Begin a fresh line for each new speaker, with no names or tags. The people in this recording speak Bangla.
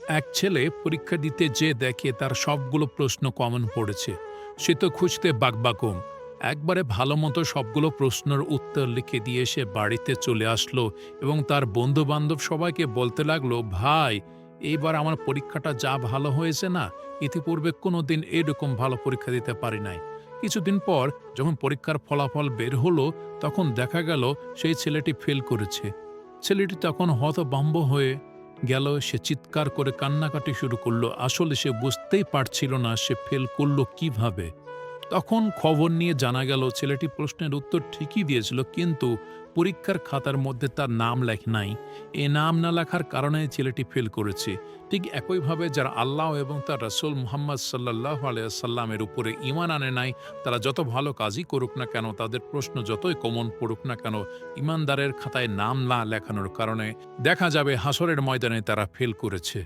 এক ছেলে পরীক্ষা দিতে যেয়ে দেখে তার সবগুলো প্রশ্ন কমন পড়েছে। সে তো খুঁজতে বাকবাকম। একবারে ভালো মতো সবগুলো প্রশ্নের উত্তর লিখে দিয়ে সে বাড়িতে চলে আসলো এবং তার বন্ধু বান্ধব সবাইকে বলতে লাগলো, ভাই, এইবার আমার পরীক্ষাটা যা ভালো হয়েছে না, ইতিপূর্বে কোনোদিন এরকম ভালো পরীক্ষা দিতে পারি নাই। কিছুদিন পর যখন পরীক্ষার ফলাফল বের হলো, তখন দেখা গেল সেই ছেলেটি ফেল করেছে। ছেলেটি তখন হতভম্ব হয়ে গেল। সে চিৎকার করে কান্নাকাটি শুরু করলো। আসলে সে বুঝতেই পারছিল না সে ফেল করলো কিভাবে। তখন খবর নিয়ে জানা গেল ছেলেটি প্রশ্নের উত্তর ঠিকই দিয়েছিল, কিন্তু পরীক্ষার খাতার মধ্যে তার নাম লেখে নাই। এ নাম না লেখার কারণে ছেলেটি ফেল করেছে। ঠিক একইভাবে যারা আল্লাহ এবং তার রাসূল মুহাম্মদ সাল্লাল্লাহু আলাইহি ওয়াসাল্লামের উপরে ঈমান আনে নাই, তারা যত ভালো কাজই করুক না কেন, তাদের প্রশ্ন যতই কমন পড়ুক না কেন, ঈমানদারের খাতায় নাম না লেখানোর কারণে দেখা যাবে হাসরের ময়দানে তারা ফেল করেছে।